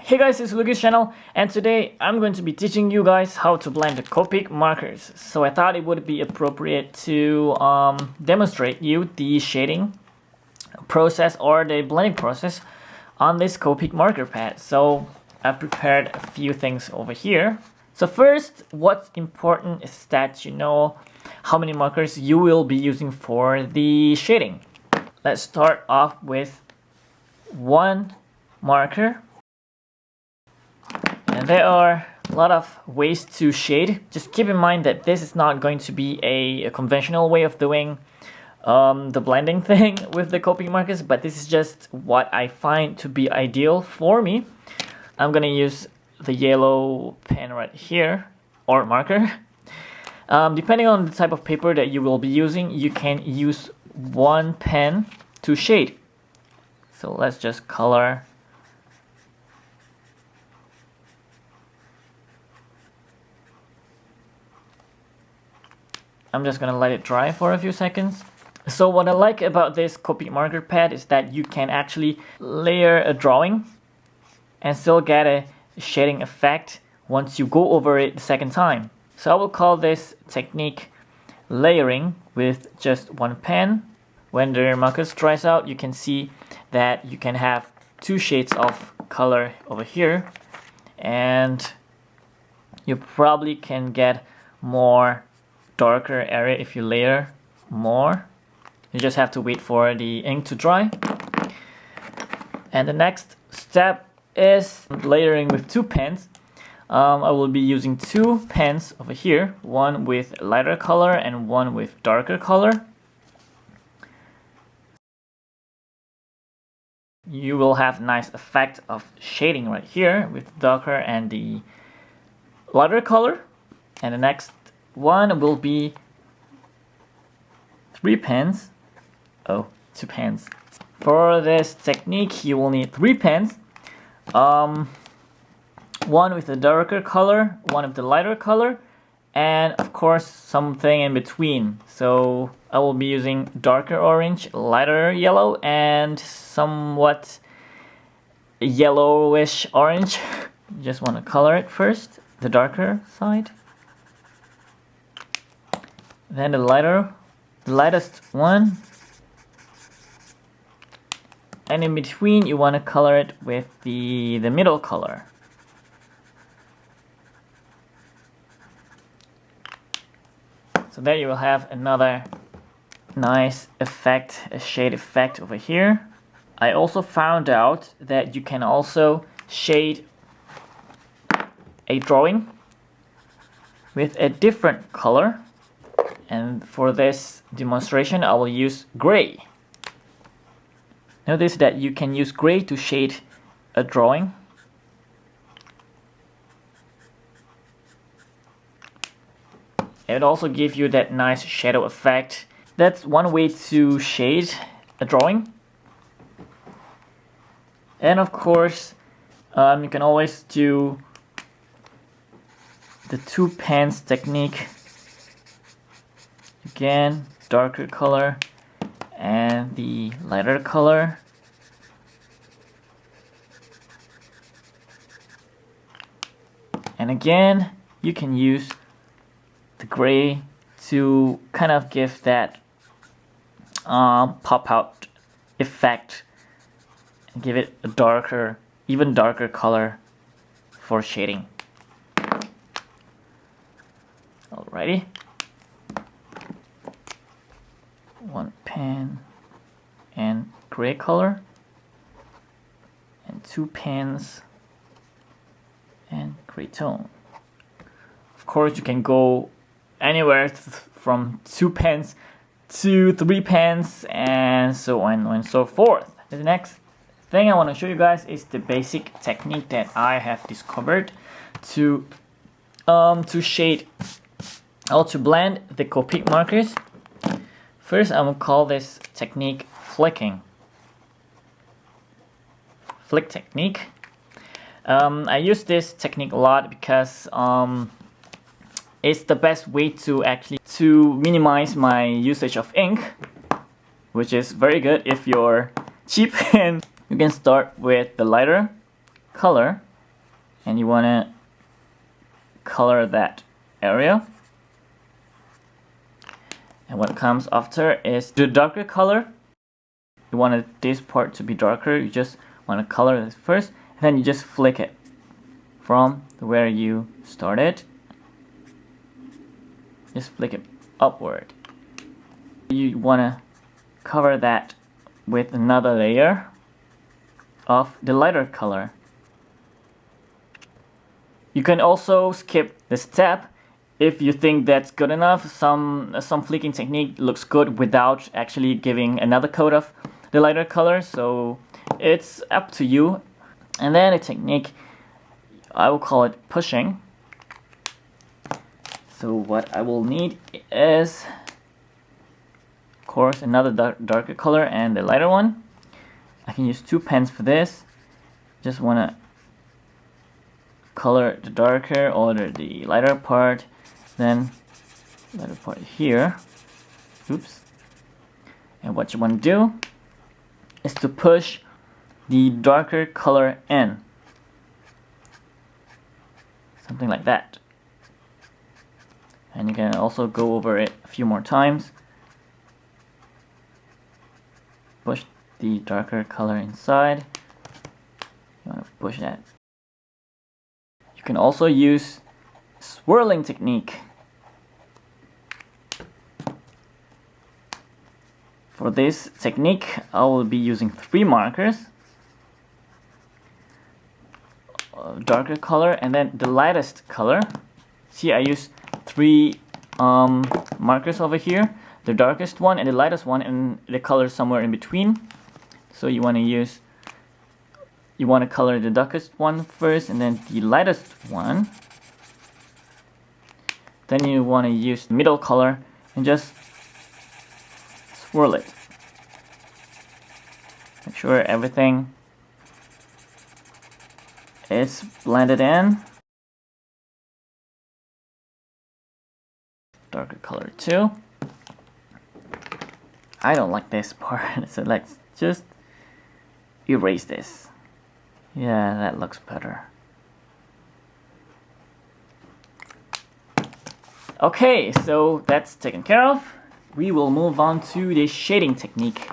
Hey guys, it's Lucas channel, and today I'm going to be teaching you guys how to blend the Copic markers. So I thought it would be appropriate to demonstrate you the shading process or the blending process on this Copic marker pad. So I prepared a few things over here. So first, what's important is that you know how many markers you will be using for the shading. Let's start off with one marker. And there are a lot of ways to shade. Just keep in mind that this is not going to be a conventional way of doing the blending thing with the Copic markers, but this is just what I find to be ideal for me. I'm gonna use the yellow pen right here, or marker. Depending on the type of paper that you will be using, you can use one pen to shade. So let's just color. I'm just gonna let it dry for a few seconds. So what I like about this Copic marker pad is that you can actually layer a drawing and still get a shading effect once you go over it the second time. So I will call this technique layering with just one pen. When the markers dries out, you can see that you can have two shades of color over here, and you probably can get more darker area if you layer more. You just have to wait for the ink to dry. And the next step is layering with two pens. I will be using two pens over here, one with lighter color and one with darker color. You will have nice effect of shading right here with darker and the lighter color. And the next one will be two pens. For this technique, you will need 3 pens. One with the darker color, one with the lighter color, and of course something in between. So I will be using darker orange, lighter yellow, and somewhat yellowish orange. Just want to color it first, the darker side. Then the lightest one. And in between, you want to color it with the middle color. So there you will have another nice effect, a shade effect over here. I also found out that you can also shade a drawing with a different color. And for this demonstration, I will use gray. Notice that you can use gray to shade a drawing. It would also give you that nice shadow effect. That's one way to shade a drawing. And of course, you can always do the 2 pens technique. Again, darker color and the lighter color. And again, you can use the gray to kind of give that pop out effect and give it a darker, even darker color for shading. Alrighty. One pen and gray color, and 2 pens and gray tone. Of course, you can go anywhere from 2 pens to 3 pens and so on and so forth. The next thing I want to show you guys is the basic technique that I have discovered to shade or to blend the Copic markers. First, I'm gonna call this technique flicking. Flick technique. I use this technique a lot because it's the best way to minimize my usage of ink, which is very good if you're cheap. And you can start with the lighter color and you want to color that area. And what comes after is the darker color. You want this part to be darker, you just want to color this first, and then you just flick it from where you started. Just flick it upward. You want to cover that with another layer of the lighter color. You can also skip the step if you think that's good enough. Some flicking technique looks good without actually giving another coat of the lighter color, so it's up to you. And then a technique, I will call it pushing. So what I will need is, of course, another darker color and the lighter one. I can use 2 pens for this. Just want to color the darker or the lighter part, then lighter part here. Oops. And what you want to do is to push the darker color in. Something like that. And you can also go over it a few more times. Push the darker color inside. You want to push that. You can also use swirling technique. For this technique, I will be using 3 markers. Darker color and then the lightest color. See, I use 3 markers over here. The darkest one and the lightest one, and the color somewhere in between. So you want to color the darkest one first and then the lightest one. Then you want to use the middle color and just swirl it. Make sure everything is blended in. Darker color too. I don't like this part, so let's just erase this. Yeah, that looks better. Okay, so that's taken care of. We will move on to the shading technique.